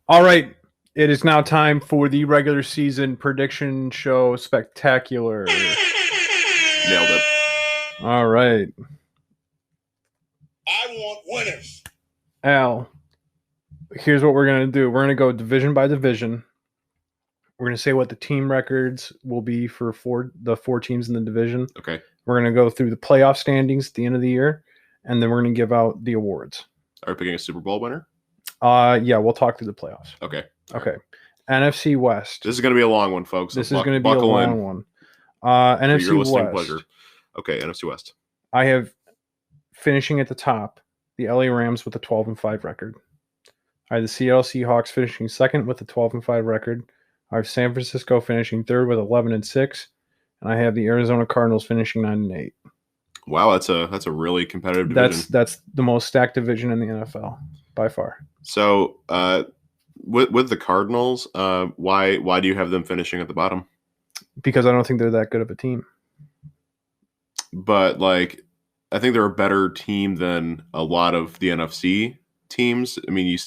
All right. It is now time for the regular season prediction show spectacular. Nailed it. All right. I want winners. Al, here's what we're going to do. We're going to go division by division. We're going to say what the team records will be for the four teams in the division. Okay. We're going to go through the playoff standings at the end of the year, and then we're going to give out the awards. Are we picking a Super Bowl winner? Yeah, we'll talk through the playoffs. Okay. Okay. NFC West. This is going to be a long one, folks. This is going to be a long one. NFC your listening West. pleasure. Okay, NFC West. I have finishing at the top the LA Rams with a 12-5 record. I have the Seattle Seahawks finishing second with a 12-5 record. I have San Francisco finishing third with 11-6, and I have the Arizona Cardinals finishing 9-8. Wow, that's a really competitive division. That's the most stacked division in the NFL by far. So, with the Cardinals, why do you have them finishing at the bottom? Because I don't think they're that good of a team. But I think they're a better team than a lot of the NFC teams. I mean, you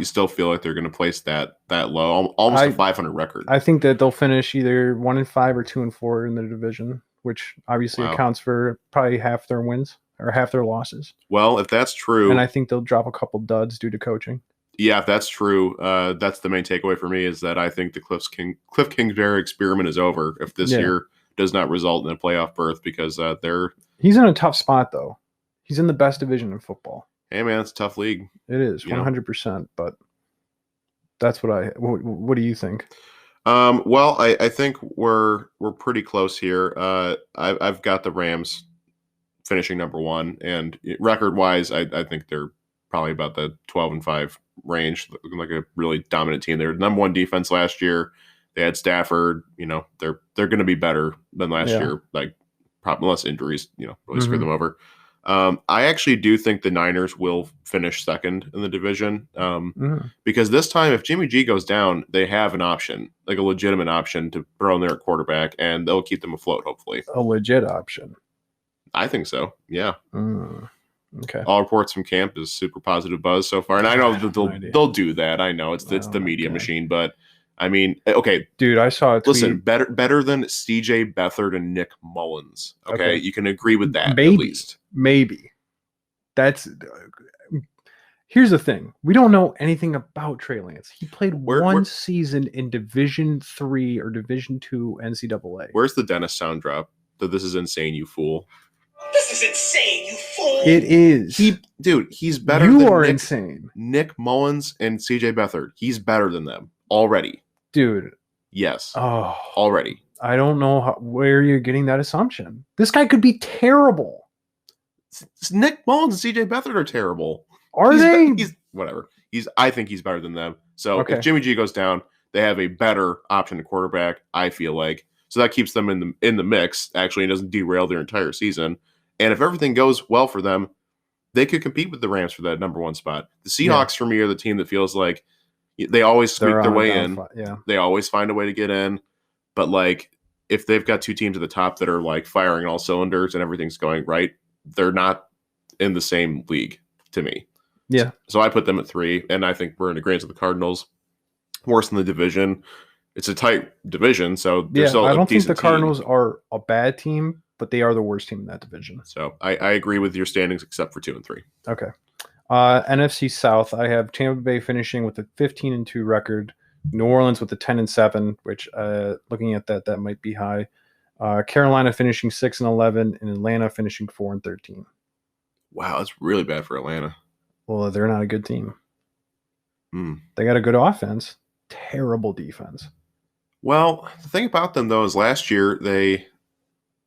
still feel like they're going to place that low, almost a 500 record. I think that they'll finish either 1-5 or 2-4 in the division, which obviously accounts for probably half their wins or half their losses. Well, if that's true, and I think they'll drop a couple duds due to coaching. Yeah, if that's true, that's the main takeaway for me is that I think the Cliff Kingsbury experiment is over if this year does not result in a playoff berth because he's in a tough spot though. He's in the best division in football. Hey man, it's a tough league. It is 100%, but that's what do you think? Well, I think we're pretty close here. I've got the Rams finishing number one, and record wise, I think they're probably about the 12-5 range, looking like a really dominant team. They were number one defense last year. They had Stafford. They're going to be better than last year. Probably less injuries, really screwed them over. I actually do think the Niners will finish second in the division because this time, if Jimmy G goes down, they have an option, like a legitimate option to throw in their quarterback, and they'll keep them afloat, hopefully. A legit option. I think so, yeah. Okay. All reports from camp is super positive buzz so far, and I know that they'll do that. I know it's the media machine, but I mean, okay, dude, I saw a tweet. Listen, better than CJ Beathard and Nick Mullins. Okay, you can agree with that at least. Maybe. Here's the thing: we don't know anything about Trey Lance. He played one season in Division III or Division II NCAA. Where's the Dennis sound drop? That this is insane, you fool. This is insane, you fool. It is. He's better than insane. Nick Mullins and CJ Beathard. He's better than them already. Dude. Yes. Oh. Already. I don't know where you're getting that assumption. This guy could be terrible. Nick Mullins and CJ Beathard are terrible. Are they? He's whatever. I think he's better than them. So if Jimmy G goes down, they have a better option to quarterback, I feel like. So that keeps them in the mix, actually, and doesn't derail their entire season. And if everything goes well for them, they could compete with the Rams for that number one spot. The Seahawks, for me, are the team that feels like they always squeak their way in. They always find a way to get in. But, if they've got two teams at the top that are, firing all cylinders and everything's going right, they're not in the same league to me. Yeah. So I put them at 3, and I think we're in agreement with the Cardinals. Worse in the division. It's a tight division, so they're still I don't think the Cardinals are a bad team, but they are the worst team in that division. So I agree with your standings except for 2 and 3. Okay. NFC South, I have Tampa Bay finishing with a 15-2 record, New Orleans with a 10-7, which looking at that might be high. Carolina finishing 6-11, and Atlanta finishing 4-13. Wow, that's really bad for Atlanta. Well, they're not a good team. They got a good offense, terrible defense. Well, the thing about them though is last year they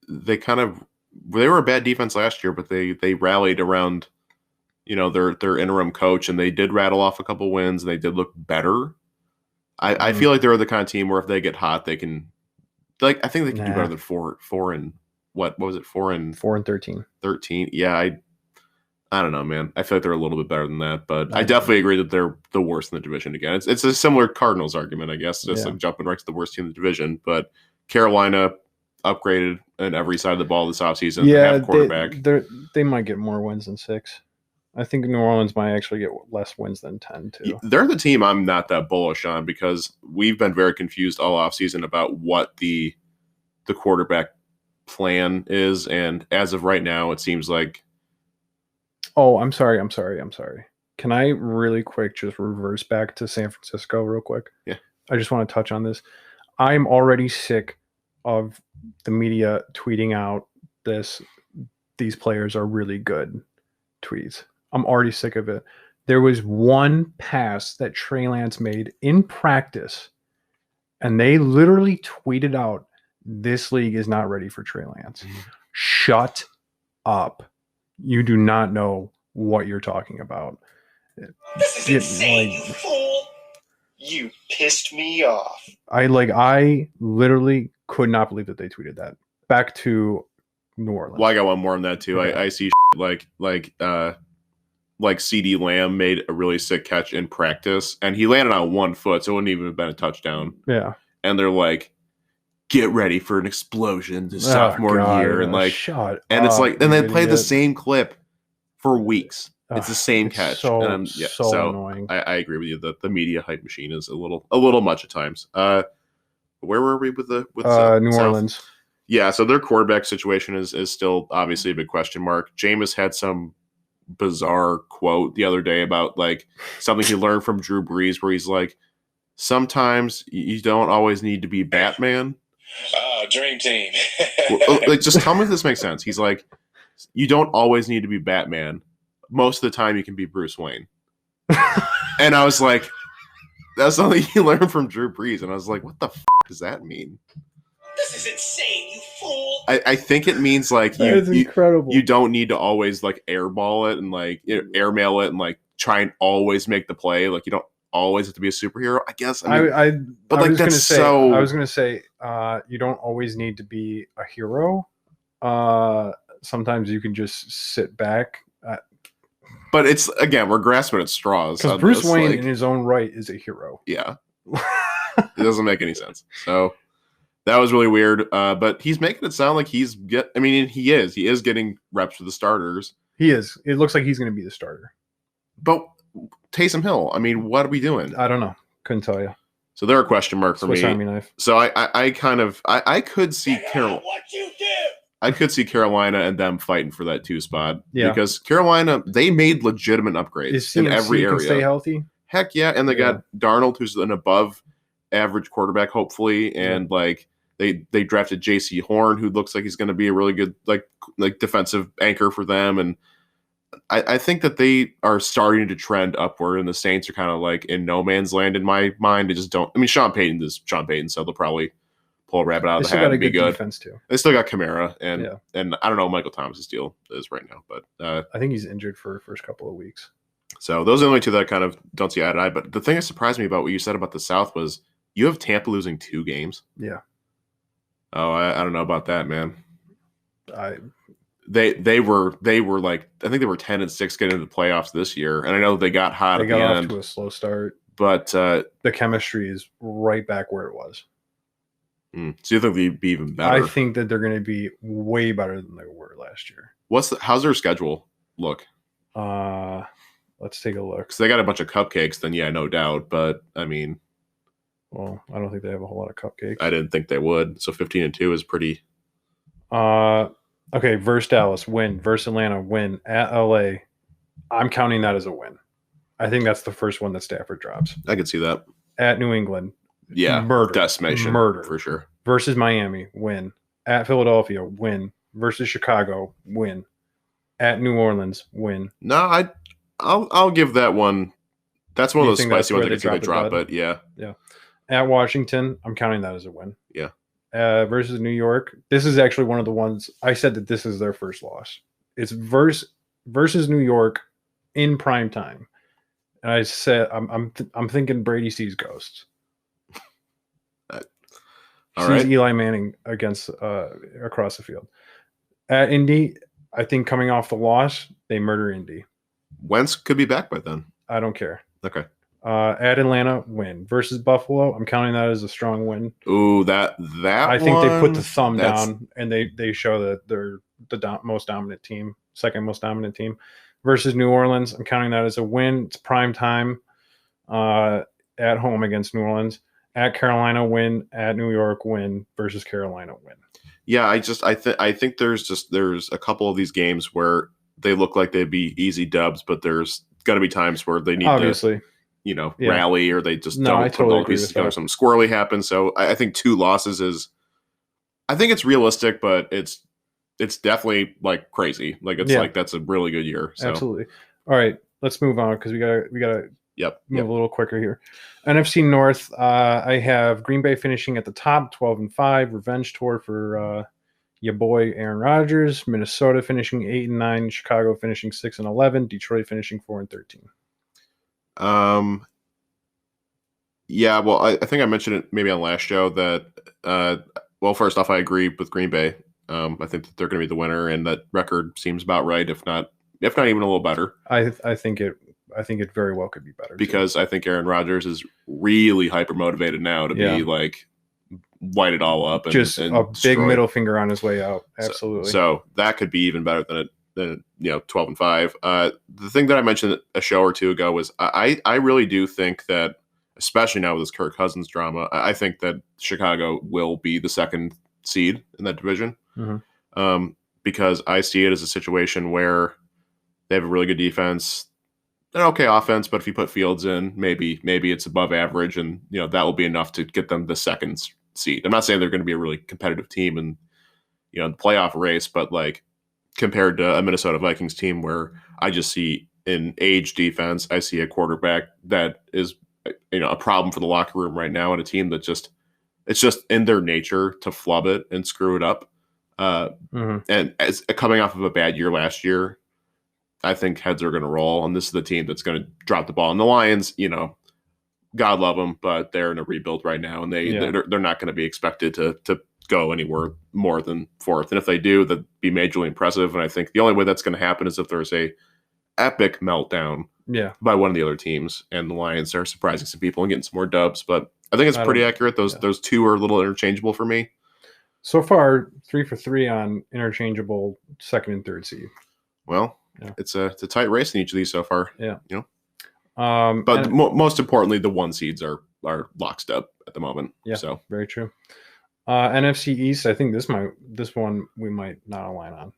were a bad defense last year, but they rallied around their interim coach, and they did rattle off a couple wins, and they did look better. I feel like they're the kind of team where if they get hot, they can I think they can do better than 4 and what was it 4 and 13. 13. Yeah, I don't know, man. I feel like they're a little bit better than that, but I definitely agree that they're the worst in the division again. It's a similar Cardinals argument, I guess, just jumping right to the worst team in the division. But Carolina upgraded on every side of the ball this offseason. Yeah, half quarterback. They might get more wins than 6. I think New Orleans might actually get less wins than 10 too. They're the team I'm not that bullish on because we've been very confused all offseason about what the quarterback plan is, and as of right now, it seems like. Oh, I'm sorry. Can I really quick just reverse back to San Francisco real quick? Yeah. I just want to touch on this. I'm already sick of the media tweeting out these players are really good tweets. I'm already sick of it. There was one pass that Trey Lance made in practice, and they literally tweeted out, "This league is not ready for Trey Lance." Shut up. You do not know what you're talking about. This is insane, you fool! You pissed me off. I literally could not believe that they tweeted that. Back to New Orleans. Well, I got one more on that too. Okay. I see like CD Lamb made a really sick catch in practice, and he landed on 1 foot, so it wouldn't even have been a touchdown. Yeah. And they're like, "Get ready for an explosion this sophomore year," and like, it's like, and they play the same clip for weeks. It's the same catch. So, and so annoying. I agree with you that the media hype machine is a little much at times. Where were we with New Orleans? Yeah, so their quarterback situation is still obviously a big question mark. Jameis had some bizarre quote the other day about like something he learned from Drew Brees, where he's like, "Sometimes you don't always need to be Batman." Oh, dream team. Like, just tell me if this makes sense. He's like, "You don't always need to be Batman. Most of the time, you can be Bruce Wayne." And I was like, "That's something you learned from Drew Brees." And I was like, "What the does that mean?" This is insane, you fool! I think it means like incredible. You don't need to always like airball it and like airmail it and like try and always make the play. Like you don't always have to be a superhero. I guess. I mean, but like that's so. I was gonna say, you don't always need to be a hero. Sometimes you can just sit back. But it's again, we're grasping at straws. Because Bruce Wayne, in his own right, is a hero. Yeah, it doesn't make any sense. So. That was really weird, but he's making it sound like he is getting reps for the starters. He is. It looks like he's going to be the starter. But Taysom Hill, I mean, what are we doing? I don't know. Couldn't tell you. So they're a question mark for me. Army knife. So I could see I could see Carolina and them fighting for that 2 spot. Yeah. Because Carolina, they made legitimate upgrades in every area. Can stay healthy? Heck yeah, and they got Darnold, who's an above average quarterback, hopefully, and like. They drafted J.C. Horn, who looks like he's going to be a really good like defensive anchor for them, and I think that they are starting to trend upward. And the Saints are kind of like in no man's land in my mind. They just don't. I mean, Sean Payton, so they'll probably pull a rabbit out of the hat and be good. Defense too. They still got Kamara, and I don't know what Michael Thomas's deal is right now, but I think he's injured for the first couple of weeks. So those are the only two that I kind of don't see eye to eye. But the thing that surprised me about what you said about the South was you have Tampa losing 2 games. Yeah. Oh, I don't know about that, man. They were like, I think they were 10-6 getting into the playoffs this year, and I know they got hot. They got off to a slow start, but the chemistry is right back where it was. So you think they'd be even better? I think that they're going to be way better than they were last year. How's their schedule look? Let's take a look. Because they got a bunch of cupcakes, then yeah, no doubt. But I mean. Well, I don't think they have a whole lot of cupcakes. I didn't think they would. So 15-2 is pretty. Okay. Versus Dallas, win. Versus Atlanta, win. At LA, I'm counting that as a win. I think that's the first one that Stafford drops. I could see that. At New England, murder, decimation, murder for sure. Versus Miami, win. At Philadelphia, win. Versus Chicago, win. At New Orleans, win. No, I'll give that one. That's one of those spicy ones I could see they drop, but yeah. At Washington, I'm counting that as a win. Yeah. Versus New York, this is actually one of the ones I said that this is their first loss. It's versus New York in prime time, and I said I'm thinking Brady sees ghosts. Sees Eli Manning against across the field. At Indy, I think coming off the loss, they murder Indy. Wentz could be back by then. I don't care. Okay. At Atlanta, win. Versus Buffalo, I'm counting that as a strong win. Ooh, that I think they put the thumb down and they show that they're the most dominant team, second most dominant team. versus New Orleans. I'm counting that as a win. It's prime time at home against New Orleans. At Carolina, win. At New York, win. Versus Carolina, win. Yeah, I think there's a couple of these games where they look like they'd be easy dubs, but there's got to be times where they need Obviously. to, rally, or they just No, I don't put totally all agree pieces with together. that. Something squirrely happens. So I think 2 losses is, I think it's realistic, but it's definitely like crazy. Like it's like that's a really good year. So. Absolutely. All right, let's move on because we gotta move a little quicker here. NFC North, I have Green Bay finishing at the top, 12-5, revenge tour for your boy Aaron Rodgers. Minnesota finishing 8-9, Chicago finishing 6-11, Detroit finishing 4-13. Yeah, well, I think I mentioned it maybe on last show that well, first off, I agree with Green Bay. I think that they're going to be the winner, and that record seems about right, if not even a little better. I think it very well could be better because I think Aaron Rodgers is really hyper motivated now to be like light it all up and just and a destroy. big middle finger on his way out. Absolutely. So that could be even better than 12-5. The thing that I mentioned a show or two ago was I really do think that, especially now with this Kirk Cousins drama, I think that Chicago will be the 2nd seed in that division. Mm-hmm. Because I see it as a situation where they have a really good defense, an okay offense, but if you put Fields in, maybe it's above average, and that will be enough to get them the 2nd seed. I'm not saying they're going to be a really competitive team in the playoff race, but like compared to a Minnesota Vikings team where I just see an age defense, I see a quarterback that is a problem for the locker room right now, and a team that it's just in their nature to flub it and screw it up. And as coming off of a bad year last year, I think heads are going to roll, and this is the team that's going to drop the ball. And the Lions, God love them, but they're in a rebuild right now, and they're not going to be expected to go anywhere more than 4th. And if they do, that'd be majorly impressive. And I think the only way that's going to happen is if there's a epic meltdown by one of the other teams, and the Lions are surprising some people and getting some more dubs. But I think it's pretty accurate. Those 2 are a little interchangeable for me. So far, 3 for 3 on interchangeable 2nd and 3rd seed. Well, it's a tight race in each of these so far. Yeah. But most importantly, the 1 seeds are lockstep at the moment. Yeah. So very true. NFC East, I think this one we might not align on.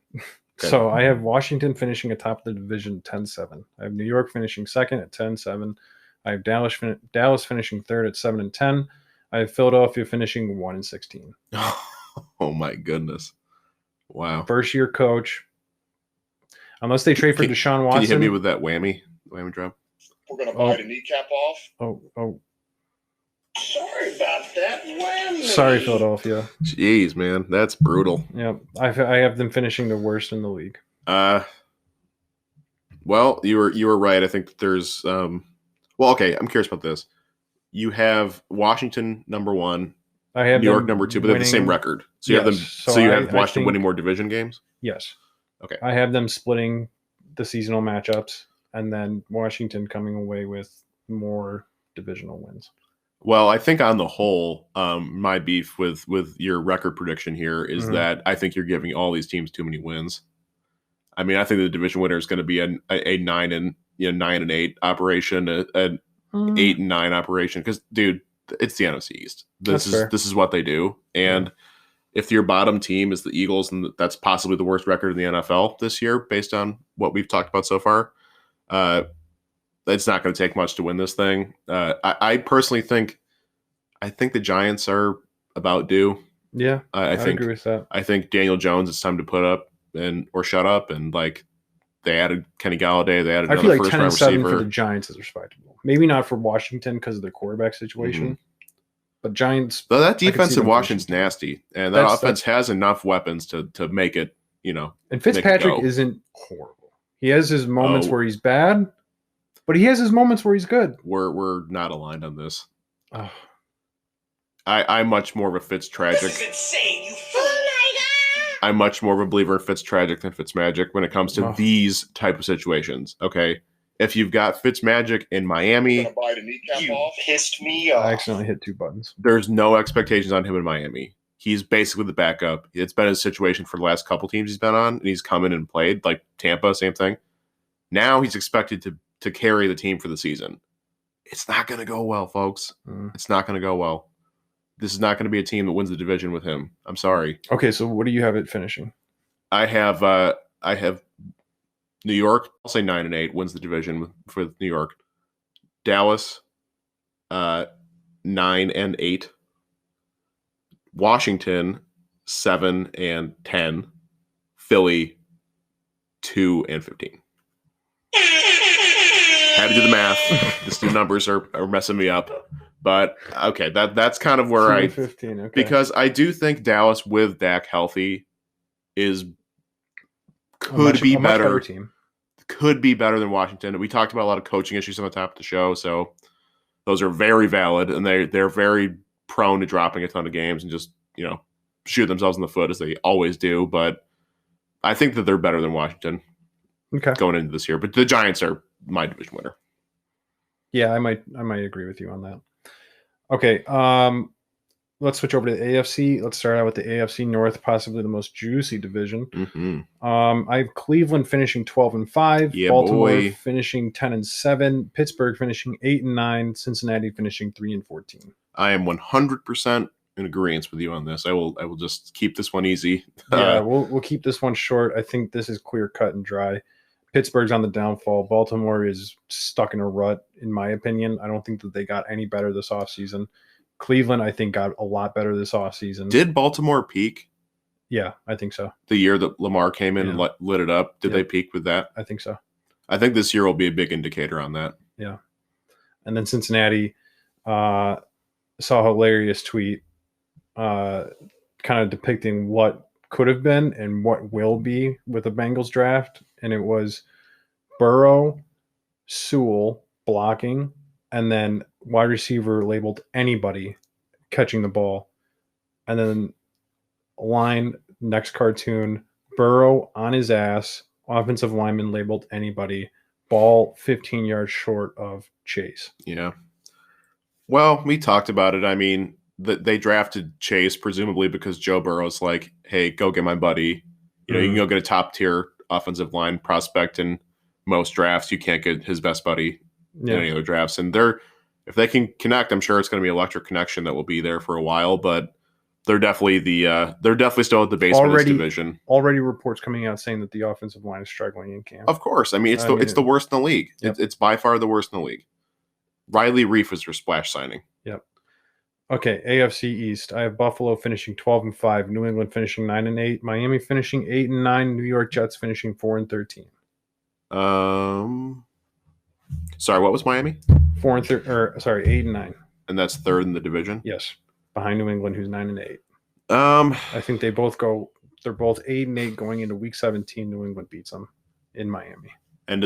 Okay. So I have Washington finishing atop the division 10-7. I have New York finishing 2nd at 10-7. I have Dallas finishing 3rd at 7-10. I have Philadelphia finishing 1-16. Oh my goodness! Wow. First year coach. Unless they trade for Deshaun Watson. Can you hit me with that whammy drop? We're going to bite a kneecap off. Oh. Sorry about that. Whammy. Sorry, Philadelphia. Jeez, man. That's brutal. Yeah. I have them finishing the worst in the league. Well, you were right. I think there's okay, I'm curious about this. You have Washington number 1. I have New York number 2, but they have the same record. So you have them. So you have Washington winning more division games? Yes. Okay. I have them splitting the seasonal matchups, and then Washington coming away with more divisional wins. Well, I think on the whole, my beef with your record prediction here is that I think you're giving all these teams too many wins. I mean, I think the division winner is going to be a 9-8 operation, an 8-9 operation. Because, dude, it's the NFC East. This is what they do, and if your bottom team is the Eagles, and that's possibly the worst record in the NFL this year, based on what we've talked about so far, it's not going to take much to win this thing. I personally think the Giants are about due. Yeah, I agree with that. I think Daniel Jones, it's time to put up or shut up. And like they added Kenny Galladay, they added another first round receiver. For the Giants is respectable. Maybe not for Washington because of their quarterback situation. But Giants, though, that defense in Washington's nasty, and that offense has enough weapons to make it, And Fitzpatrick isn't horrible. He has his moments where he's bad, but he has his moments where he's good. We're not aligned on this. I'm much more of a Fitz-tragic. This is insane, you fool! I'm much more of a believer in Fitz-tragic than Fitzmagic when it comes to these type of situations. Okay. If you've got Fitzmagic in Miami, you pissed me off. I accidentally hit 2 buttons. There's no expectations on him in Miami. He's basically the backup. It's been his situation for the last couple teams he's been on, and he's come in and played. Like Tampa, same thing. Now he's expected to carry the team for the season. It's not going to go well, folks. It's not going to go well. This is not going to be a team that wins the division with him. I'm sorry. Okay, so what do you have it finishing? I have New York. I'll say 9-8 wins the division for New York. Dallas, 9-8. Washington, 7-10. Philly, 2-15. Had to do the math. These two numbers are messing me up. But okay, that's kind of where 15, okay. Because I do think Dallas with Dak healthy could be better team. Could be better than Washington. We talked about a lot of coaching issues on the top of the show, so those are very valid, and they're very prone to dropping a ton of games and just shoot themselves in the foot as they always do. But I think that they're better than Washington going into this year. But the Giants are my division winner. Yeah, I might agree with you on that. Okay, let's switch over to the AFC. Let's start out with the AFC North, possibly the most juicy division. Mm-hmm. I have Cleveland finishing 12-5, yeah, Baltimore finishing 10-7, Pittsburgh finishing 8-9, Cincinnati finishing 3-14. I am 100% in agreement with you on this. I will just keep this one easy. Yeah, we'll keep this one short. I think this is clear cut and dry. Pittsburgh's on the downfall. Baltimore is stuck in a rut, in my opinion. I don't think that they got any better this offseason. Cleveland, I think, got a lot better this offseason. Did Baltimore peak? Yeah, I think so. The year that Lamar came in and lit it up, did they peak with that? I think so. I think this year will be a big indicator on that. Yeah. And then Cincinnati saw a hilarious tweet kind of depicting what could have been and what will be with the Bengals draft. And it was Burrow, Sewell blocking, and then wide receiver labeled anybody catching the ball. And then line, next cartoon, Burrow on his ass, offensive lineman labeled anybody, ball 15 yards short of Chase. Yeah. Well, we talked about it. I mean, they drafted Chase presumably because Joe Burrow's like, hey, go get my buddy. You can go get a top tier offensive line prospect in most drafts. You can't get his best buddy in any other drafts. And if they can connect, I'm sure it's going to be an electric connection that will be there for a while. But they're definitely still at the base of this division. Already reports coming out saying that the offensive line is struggling in camp. Of course, I mean it's the worst in the league. Yep. It's by far the worst in the league. Riley Reif was your splash signing. Yep. Okay, AFC East. I have Buffalo finishing 12-5, New England finishing 9-8, Miami finishing 8-9, New York Jets finishing 4-13. Sorry, what was Miami? 8-9. And that's third in the division? Yes. Behind New England, who's 9-8. I think they're both 8-8 going into week 17. New England beats them in Miami. And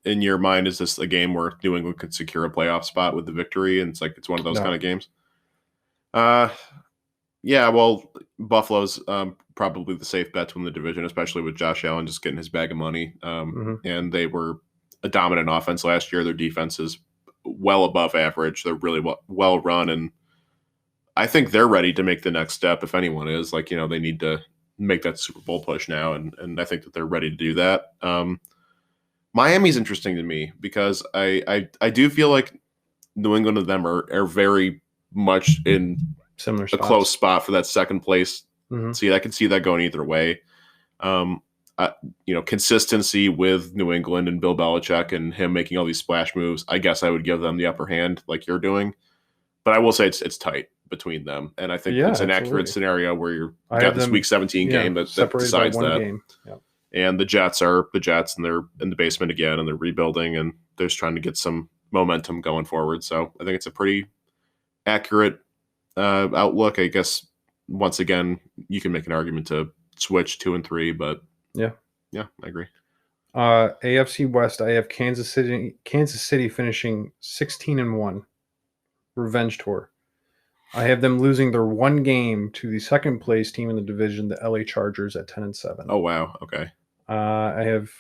in your mind, is this a game where New England could secure a playoff spot with the victory? And it's one of those kind of games? Yeah, well, Buffalo's probably the safe bet to win the division, especially with Josh Allen just getting his bag of money. And they were a dominant offense last year. Their defense is well above average. They're really well run, and I think they're ready to make the next step. If anyone is, they need to make that Super Bowl push now, and I think that they're ready to do that. Miami's interesting to me because I do feel like New England and them are very much in similar a close spot for that second place. Mm-hmm. I can see that going either way. Consistency with New England and Bill Belichick and him making all these splash moves, I guess I would give them the upper hand like you're doing. But I will say it's tight between them. And I think it's an accurate scenario where you've got this week 17 game that decides that. Game. Yep. And the Jets are the Jets, and they're in the basement again, and they're rebuilding, and they're just trying to get some momentum going forward. So I think it's a pretty accurate outlook. I guess once again, you can make an argument to switch 2 and 3, but yeah, I agree. AFC West, I have Kansas City finishing 16-1, revenge tour. I have them losing their one game to the second place team in the division, the LA Chargers, at 10-7. Oh wow, okay. I have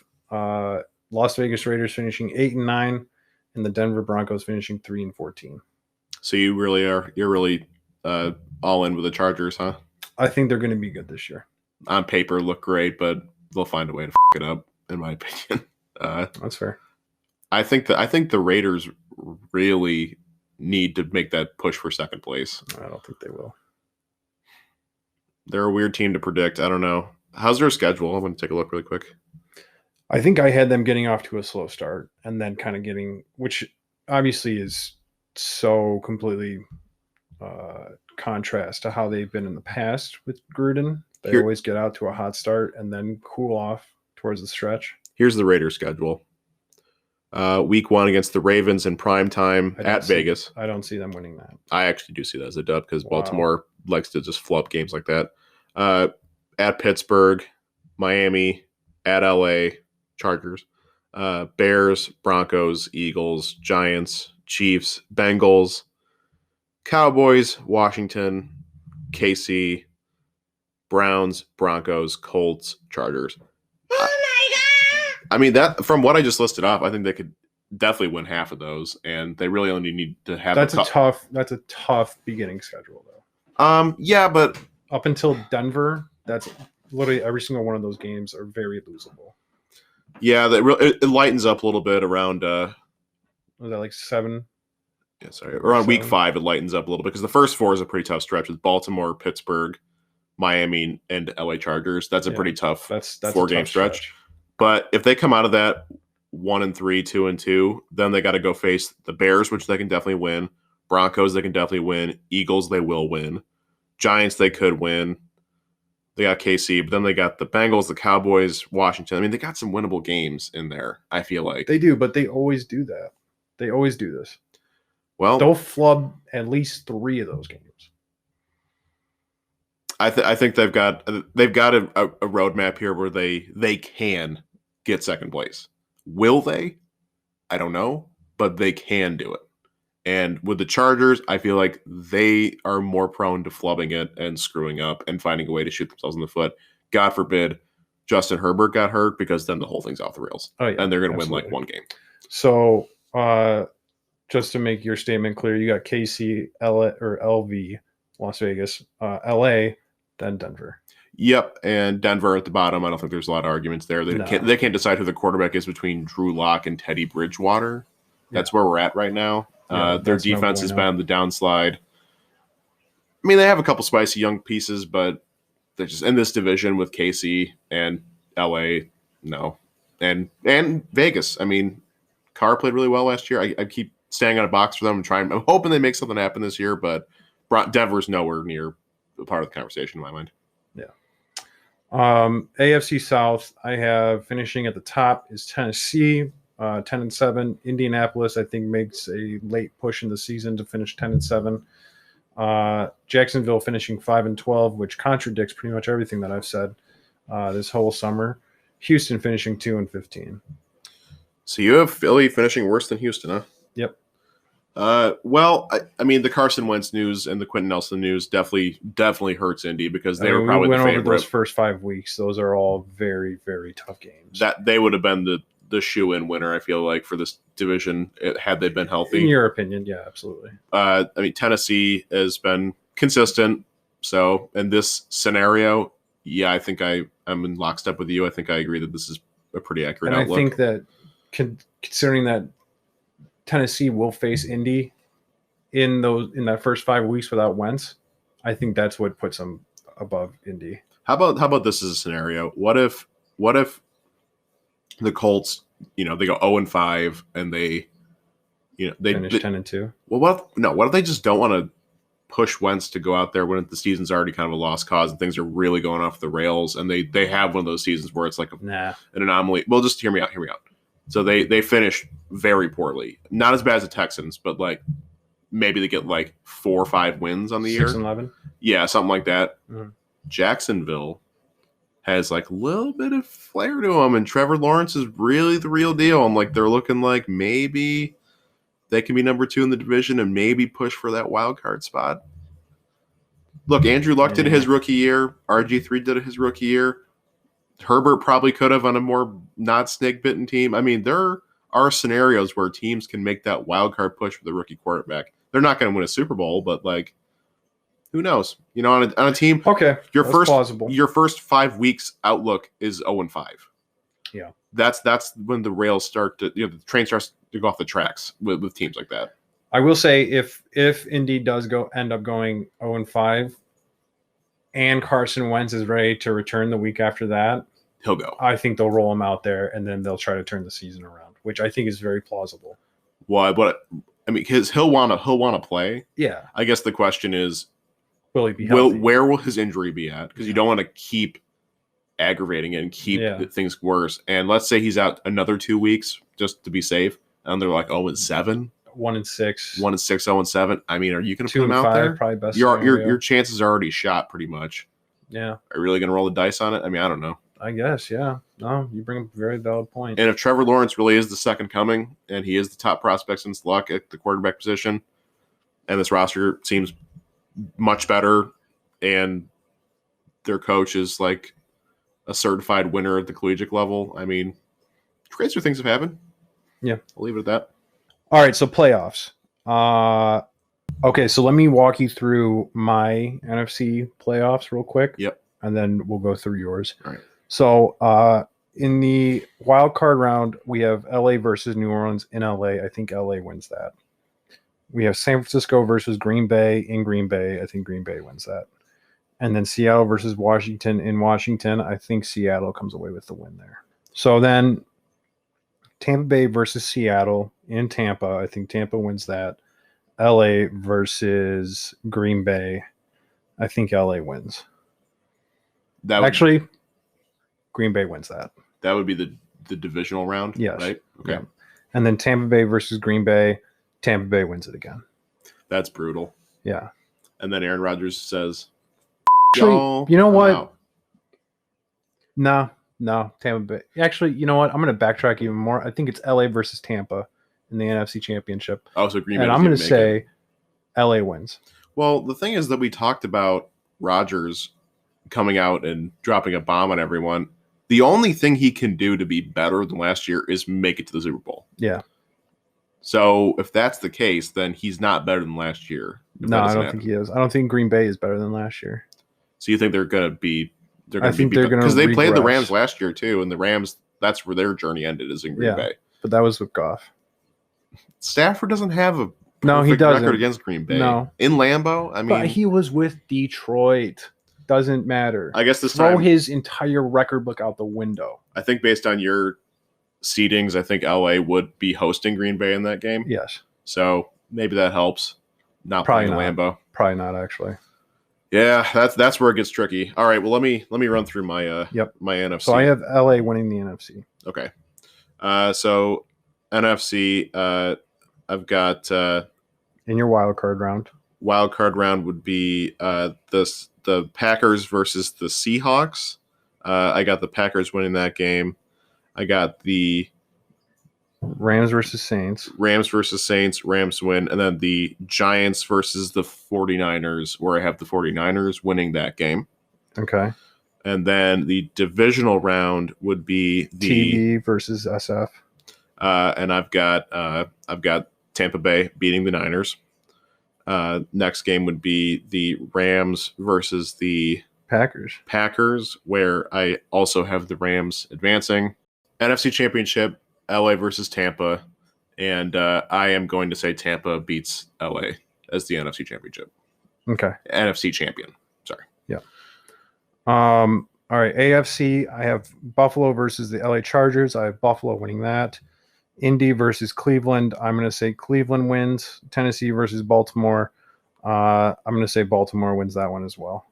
Las Vegas Raiders finishing 8-9, and the Denver Broncos finishing 3-14. So you're really all in with the Chargers, huh? I think they're going to be good this year. On paper, look great, but they'll find a way to f it up, in my opinion. That's fair. I think the Raiders really need to make that push for second place. I don't think they will. They're a weird team to predict. I don't know. How's their schedule? I'm going to take a look really quick. I think I had them getting off to a slow start and then kind of getting, which obviously is so completely contrast to how they've been in the past with Gruden. They always get out to a hot start and then cool off towards the stretch. Here's the Raiders schedule. Week 1 against the Ravens in prime time at Vegas. I don't see them winning that. I actually do see that as a dub because Baltimore likes to just flub games like that. At Pittsburgh, Miami, at LA, Chargers, Bears, Broncos, Eagles, Giants, Chiefs, Bengals, Cowboys, Washington, KC, Browns, Broncos, Colts, Chargers. Oh my god! I mean, that from what I just listed off, I think they could definitely win half of those, and they really only need to have. That's a tough beginning schedule, though. Yeah, but up until Denver, that's literally every single one of those games are very losable. Yeah, it lightens up a little bit around. Was that like 7? Yeah, sorry. Around week 5, it lightens up a little bit because the first 4 is a pretty tough stretch with Baltimore, Pittsburgh, Miami, and LA Chargers. That's a pretty tough that's 4-game stretch. But if they come out of that 1-3, 2-2, then they got to go face the Bears, which they can definitely win. Broncos, they can definitely win. Eagles, they will win. Giants, they could win. They got KC, but then they got the Bengals, the Cowboys, Washington. I mean, they got some winnable games in there, I feel like. They do, but they always do that. They always do this. Well, they'll flub at least 3 of those games. I think they've got a roadmap here where they can get second place. Will they? I don't know, but they can do it. And with the Chargers, I feel like they are more prone to flubbing it and screwing up and finding a way to shoot themselves in the foot. God forbid Justin Herbert got hurt, because then the whole thing's off the rails. Oh, yeah, and they're going to win like one game. So just to make your statement clear, you got KC, LV, Las Vegas, LA, then Denver. Yep, and Denver at the bottom. I don't think there's a lot of arguments there. They can't decide who the quarterback is between Drew Lock and Teddy Bridgewater. That's where we're at right now. Their defense has been on the downslide. I mean, they have a couple spicy young pieces, but they're just in this division with KC and LA. No, and Vegas. I mean, Carr played really well last year. I keep staying on a box for them and I'm hoping they make something happen this year, but Denver's nowhere near a part of the conversation in my mind. Yeah. AFC South, I have finishing at the top is Tennessee, 10-7. Indianapolis, I think, makes a late push in the season to finish 10-7. Jacksonville finishing 5-12, which contradicts pretty much everything that I've said this whole summer. Houston finishing 2-15. So you have Philly finishing worse than Houston, huh? Yep. Well, I mean, the Carson Wentz news and the Quentin Nelson news definitely hurts Indy, because they were probably the favorite. We went over those first 5 weeks. Those are all very, very tough games. That they would have been the shoe-in winner, I feel like, for this division had they been healthy. In your opinion, yeah, absolutely. I mean, Tennessee has been consistent. So in this scenario, yeah, I think I'm in lockstep with you. I think I agree that this is a pretty accurate outlook. I think that considering that Tennessee will face Indy in that first 5 weeks without Wentz, I think that's what puts them above Indy. How about this as a scenario? What if the Colts, they go 0-5 and they finish 10-2? Well, what if they just don't want to push Wentz to go out there when the season's already kind of a lost cause and things are really going off the rails, and they have one of those seasons where it's like an anomaly? Well, just hear me out. So they finish very poorly. Not as bad as the Texans, but like maybe they get like 4 or 5 wins on the year. 6-11? Yeah, something like that. Mm-hmm. Jacksonville has like a little bit of flair to them, and Trevor Lawrence is really the real deal. And like they're looking like maybe they can be number 2 in the division and maybe push for that wild card spot. Look, Andrew Luck did it his rookie year. RG3 did it his rookie year. Herbert probably could have on a more not snake-bitten team. I mean, there are scenarios where teams can make that wild card push for the rookie quarterback. They're not going to win a Super Bowl, but like, who knows? On a team. Okay, your plausible. Your first 5 weeks outlook is 0-5. Yeah. That's when the rails start to, the train starts to go off the tracks with teams like that. I will say if Indy does end up going 0-5 and Carson Wentz is ready to return the week after that, He'll go. I think they'll roll him out there and then they'll try to turn the season around, which I think is very plausible. Well, because he'll want to play. Yeah. I guess the question is, will he be healthy? Where will his injury be at? Because you don't want to keep aggravating it and keep things worse. And let's say he's out another 2 weeks just to be safe, and they're like 0-7, 1-6, 1-6, 0-7. I mean, are you going to put him 2-5, out there? Probably best. Your chances are already shot pretty much. Yeah. Are you really going to roll the dice on it? I mean, I don't know. I guess, yeah. No, you bring up a very valid point. And if Trevor Lawrence really is the second coming, and he is the top prospect since Luck at the quarterback position, and this roster seems much better, and their coach is like a certified winner at the collegiate level, I mean, crazier things have happened. Yeah. I'll leave it at that. All right, so playoffs. Okay, so let me walk you through my NFC playoffs real quick. Yep. And then we'll go through yours. All right. So in the wild card round, we have LA versus New Orleans in LA. I think LA wins that. We have San Francisco versus Green Bay in Green Bay. I think Green Bay wins that. And then Seattle versus Washington in Washington. I think Seattle comes away with the win there. So then Tampa Bay versus Seattle in Tampa. I think Tampa wins that. LA versus Green Bay. I think LA wins. Actually, Green Bay wins that. That would be the divisional round? Yes. Right? Okay. Yeah. And then Tampa Bay versus Green Bay. Tampa Bay wins it again. That's brutal. Yeah. And then Aaron Rodgers says, actually, you know what? No, Tampa Bay. Actually, you know what? I'm going to backtrack even more. I think it's LA versus Tampa in the NFC Championship. Oh, so Green Bay. And I'm going to say LA wins. Well, the thing is that we talked about Rodgers coming out and dropping a bomb on everyone. The only thing he can do to be better than last year is make it to the Super Bowl. Yeah. So if that's the case, then he's not better than last year. No, I don't think he is. I don't think Green Bay is better than last year. So you think they're going to be? I think they're going to, because they played the Rams last year too, and the Rams, that's where their journey ended, is in Green Bay. But that was with Goff. Stafford doesn't have a he doesn't. record against Green Bay. No, in Lambeau. I mean, but he was with Detroit. Doesn't matter. I guess this throw time his entire record book out the window. I think based on your seedings, I think LA would be hosting Green Bay in that game. Yes. So maybe that helps. Not probably playing not. Lambeau. Probably not actually. Yeah, that's where it gets tricky. All right, well let me run through my my NFC. So I have LA winning the NFC. Okay. So NFC, I've got in your wild card round. Wild card round would be the Packers versus the Seahawks. I got the Packers winning that game. I got the Rams versus Saints. Rams win. And then the Giants versus the 49ers, where I have the 49ers winning that game. Okay. And then the divisional round would be the TD versus SF. And I've got Tampa Bay beating the Niners. Next game would be the Rams versus the Packers, where I also have the Rams advancing. NFC Championship, LA versus Tampa, and I am going to say Tampa beats LA as the NFC Championship. Okay. NFC champion. Sorry. Yeah. All right. AFC, I have Buffalo versus the LA Chargers. I have Buffalo winning that. Indy versus Cleveland. I'm going to say Cleveland wins. Tennessee versus Baltimore. I'm going to say Baltimore wins that one as well.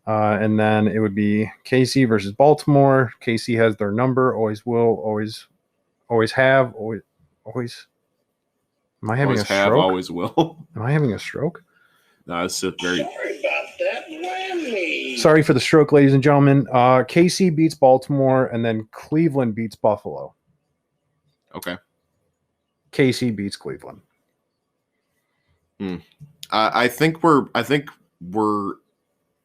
And then it would be KC versus Baltimore. KC has their number. Always will. Always have. Always. Am I having a stroke? Always will. Am I having a stroke? No, it's a very. Sorry about that, whammy. Sorry for the stroke, ladies and gentlemen. KC beats Baltimore, and then Cleveland beats Buffalo. Okay. KC beats Cleveland. I think we're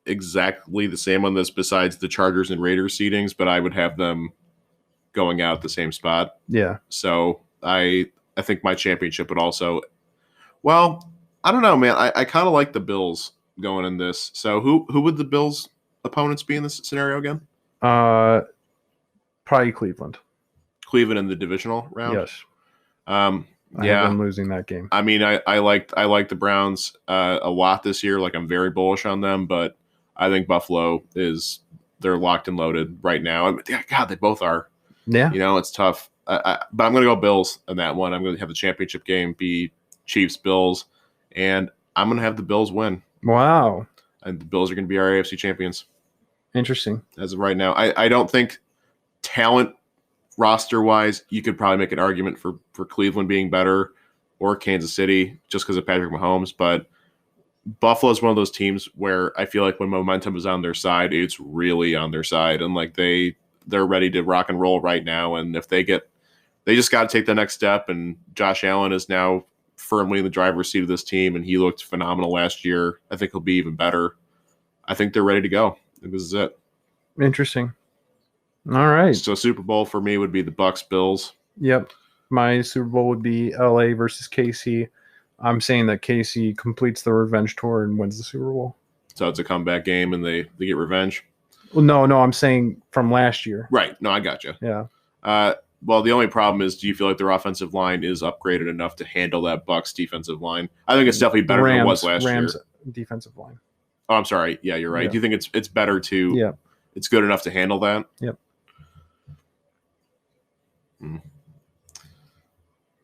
exactly the same on this, besides the Chargers and Raiders seedings, but I would have them going out at the same spot. Yeah. So I think my championship would also. Well, I don't know, man. I kind of like the Bills going in this. So who would the Bills' opponents be in this scenario again? Probably Cleveland. Cleveland in the divisional round. Yes. I I have them losing that game. I mean, I like the Browns a lot this year. Like, I'm very bullish on them, but I think Buffalo they're locked and loaded right now. God, they both are. Yeah. It's tough. But I'm going to go Bills in that one. I'm going to have the championship game be Chiefs Bills, and I'm going to have the Bills win. Wow. And the Bills are going to be our AFC champions. Interesting. As of right now, I don't think talent roster wise, you could probably make an argument for Cleveland being better or Kansas City just because of Patrick Mahomes. But Buffalo is one of those teams where I feel like when momentum is on their side, it's really on their side, and like they're ready to rock and roll right now. And if they just got to take the next step. And Josh Allen is now firmly in the driver's seat of this team, and he looked phenomenal last year. I think he'll be even better. I think they're ready to go. I think this is it. Interesting. All right. So Super Bowl for me would be the Bucks Bills. Yep. My Super Bowl would be LA versus KC. I'm saying that KC completes the revenge tour and wins the Super Bowl. So it's a comeback game and they get revenge. Well, no, I'm saying from last year. Right. No, I got you. Yeah. Well, the only problem is, do you feel like their offensive line is upgraded enough to handle that Bucks defensive line? I think it's definitely better than it was last Rams year. Defensive line. Oh, I'm sorry. Yeah, you're right. Yeah. Do you think it's better to? Yeah. It's good enough to handle that. Yep.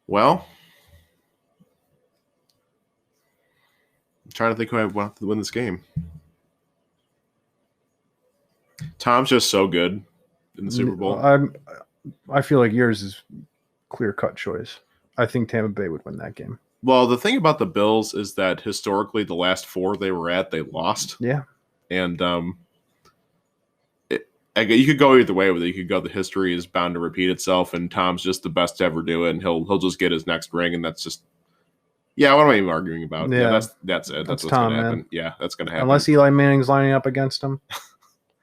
Well, I'm trying to think who I want to win this game. Tom's just so good in the Super Bowl. I feel like yours is clear-cut choice. I think Tampa Bay would win that game. Well, the thing about the Bills is that historically the last 4 they were at, they lost. Yeah. And you could go either way with it. You could go the history is bound to repeat itself, and Tom's just the best to ever do it, and he'll just get his next ring, and that's just what am I even arguing about? Yeah, that's it. That's what's Tom, going to happen. man. Yeah, that's going to happen. Unless Eli Manning's lining up against him.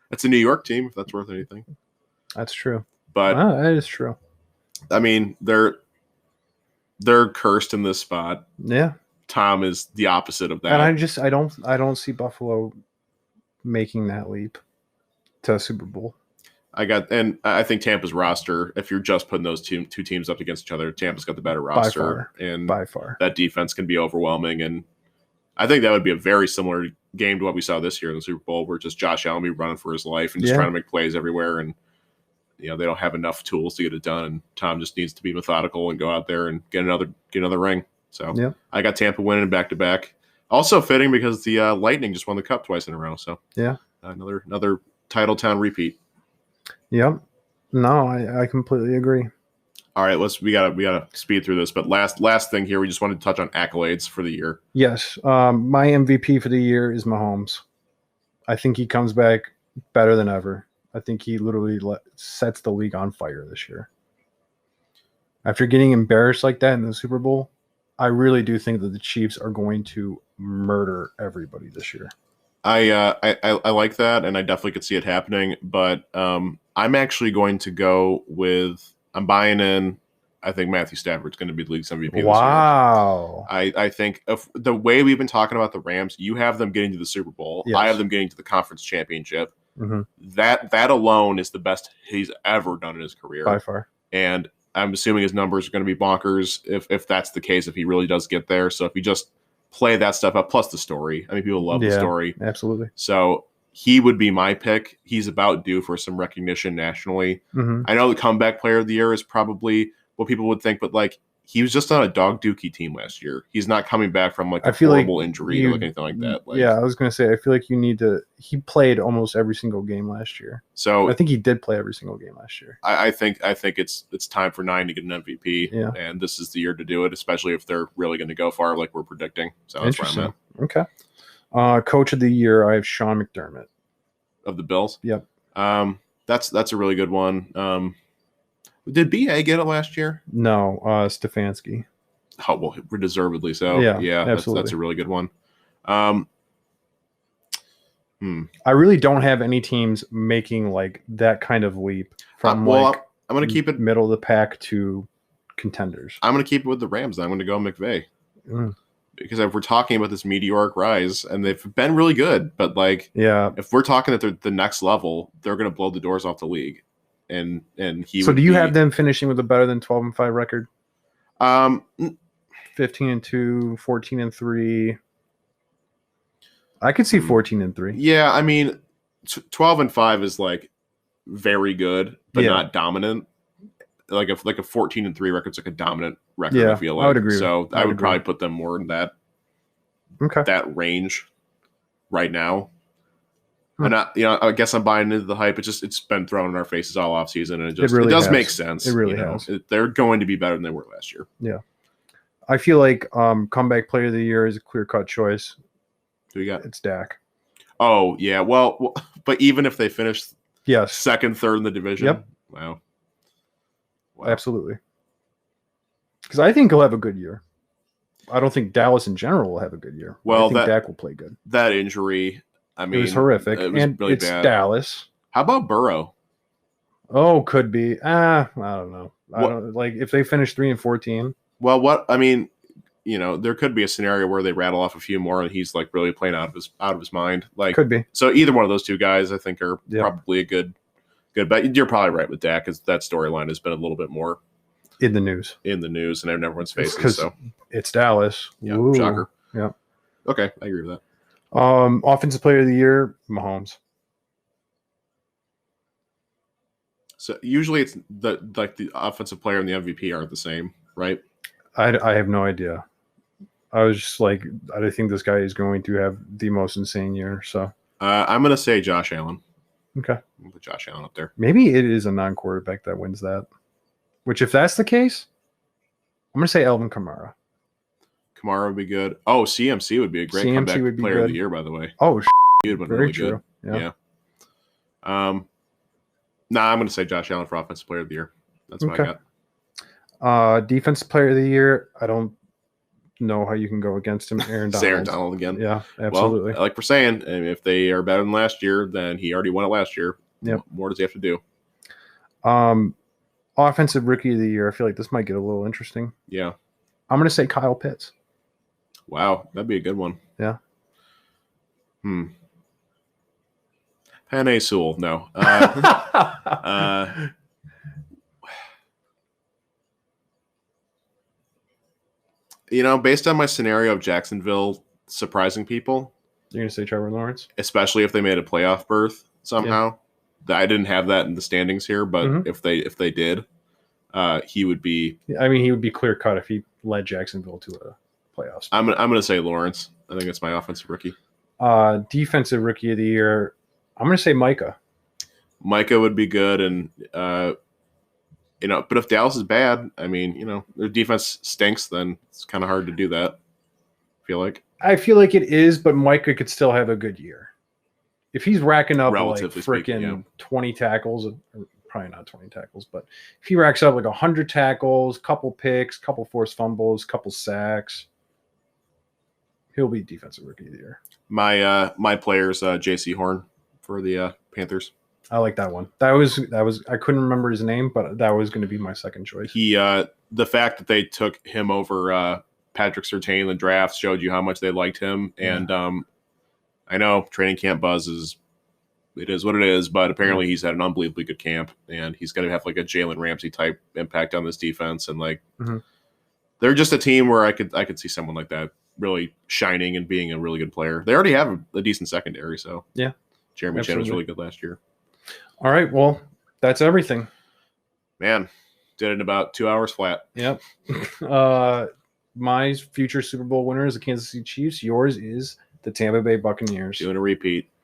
It's a New York team, if that's worth anything. That's true. But that is true. I mean, they're cursed in this spot. Yeah. Tom is the opposite of that. And I don't see Buffalo making that leap to Super Bowl. I think Tampa's roster, if you're just putting those two teams up against each other, Tampa's got the better roster. By far. That defense can be overwhelming. And I think that would be a very similar game to what we saw this year in the Super Bowl, where just Josh Allen be running for his life and just trying to make plays everywhere. And, they don't have enough tools to get it done. And Tom just needs to be methodical and go out there and get another ring. So I got Tampa winning back-to-back. Also fitting because the Lightning just won the Cup twice in a row. So another title town repeat. Yep. No, I completely agree. All right, we gotta speed through this. But last thing here, we just wanted to touch on accolades for the year. Yes, my MVP for the year is Mahomes. I think he comes back better than ever. I think he literally sets the league on fire this year. After getting embarrassed like that in the Super Bowl, I really do think that the Chiefs are going to murder everybody this year. I like that, and I definitely could see it happening. But I'm actually going to go with I'm buying in. I think Matthew Stafford's going to be the league's MVP. Wow. This year. I think if the way we've been talking about the Rams, you have them getting to the Super Bowl. Yes. I have them getting to the conference championship. Mm-hmm. That alone is the best he's ever done in his career. By far. And I'm assuming his numbers are going to be bonkers if that's the case, if he really does get there. So if you just play that stuff up, plus the story. I mean, people love the story. Absolutely. So he would be my pick. He's about due for some recognition nationally. Mm-hmm. I know the comeback player of the year is probably what people would think, but like he was just on a dog dookie team last year. He's not coming back from like a horrible injury or anything like that. Like, I was going to say, I feel like he played almost every single game last year. So I think he did play every single game last year. I think it's time for 9 to get an MVP. Yeah. And this is the year to do it, especially if they're really going to go far like we're predicting. So that's where I'm at. Okay. Coach of the year, I have Sean McDermott. Of the Bills? Yep. That's a really good one. Did B.A. get it last year? No, Stefanski. Oh, well, deservedly so. Yeah, absolutely. That's a really good one. I really don't have any teams making like that kind of leap from I'm going to keep it middle of the pack to contenders. I'm going to keep it with the Rams. I'm going to go McVay. Because if we're talking about this meteoric rise, and they've been really good, but if we're talking that they're the next level, they're going to blow the doors off the league. and he. So do you have them finishing with a better than 12-5 record? 15-2, 14-3. I could see 14-3. Yeah, I mean, 12-5 is like very good, but not dominant. Like a 14-3 record's like a dominant record. Yeah, I feel like I would agree. So I would probably put them more in that range right now. And I guess I'm buying into the hype. It's been thrown in our faces all off season, and it does make sense. It really has. They're going to be better than they were last year. Yeah, I feel like comeback player of the year is a clear-cut choice. Who you got? It's Dak. Oh yeah, well, but even if they finish second, third in the division, wow. Absolutely. Because I think he'll have a good year. I don't think Dallas in general will have a good year. Well, I think Dak will play good. That injury, I mean, it was horrific, it was and really it's bad. Dallas. How about Burrow? Oh, could be. I don't know. I don't like if they finish 3-14. Well, I mean, there could be a scenario where they rattle off a few more, and he's like really playing out of his mind. Like, could be. So either one of those two guys, I think, are probably a good bet. You're probably right with Dak, because that storyline has been a little bit more in the news, and everyone's faces. Because so it's Dallas. Yeah, Ooh. Shocker. Yeah. Okay, I agree with that. Offensive player of the year, Mahomes. So usually it's the offensive player and the MVP aren't the same, right? I have no idea. I was just like, I think this guy is going to have the most insane year. So I'm going to say Josh Allen. Okay. I'm going to put Josh Allen up there. Maybe it is a non-quarterback that wins that. Which, if that's the case, I'm going to say Alvin Kamara. Kamara would be good. Oh, CMC would be a great comeback player of the year, by the way. Oh, he would have been very really true. Good. Yeah. I'm going to say Josh Allen for offensive player of the year. That's what I got. Defensive player of the year, I don't know how you can go against him. Aaron Donald. Aaron Donald again. Yeah, absolutely. Well, like we're saying, if they are better than last year, then he already won it last year. Yep. What more does he have to do? Offensive rookie of the year, I feel like this might get a little interesting. Yeah. I'm going to say Kyle Pitts. Wow, that'd be a good one. Yeah. Penei Sewell, no. Based on my scenario of Jacksonville surprising people, you're going to say Trevor Lawrence? Especially if they made a playoff berth somehow. Yeah. I didn't have that in the standings here, but if they did, he would be. I mean, he would be clear cut if he led Jacksonville to a playoffs. I'm going to say Lawrence. I think it's my offensive rookie. Defensive rookie of the year, I'm going to say Micah. Micah would be good, and but if Dallas is bad, I mean, their defense stinks, then it's kind of hard to do that. I feel like it is, but Micah could still have a good year. If he's racking up like freaking 20 tackles, or probably not 20 tackles, but if he racks up like 100 tackles, couple picks, couple forced fumbles, couple sacks, he'll be defensive rookie of the year. My player's J.C. Horn for the Panthers. I like that one. That was I couldn't remember his name, but that was going to be my second choice. He the fact that they took him over Patrick Surtain in the draft showed you how much they liked him. And I know training camp buzz is what it is, but apparently he's had an unbelievably good camp, and he's going to have like a Jalen Ramsey type impact on this defense. And they're just a team where I could see someone like that really shining and being a really good player. They already have a decent secondary, so yeah. Jeremy Chin was really good last year. All right, well, that's everything. Man, did it in about 2 hours flat. Yep. My future Super Bowl winner is the Kansas City Chiefs. Yours is the Tampa Bay Buccaneers. Doing a repeat.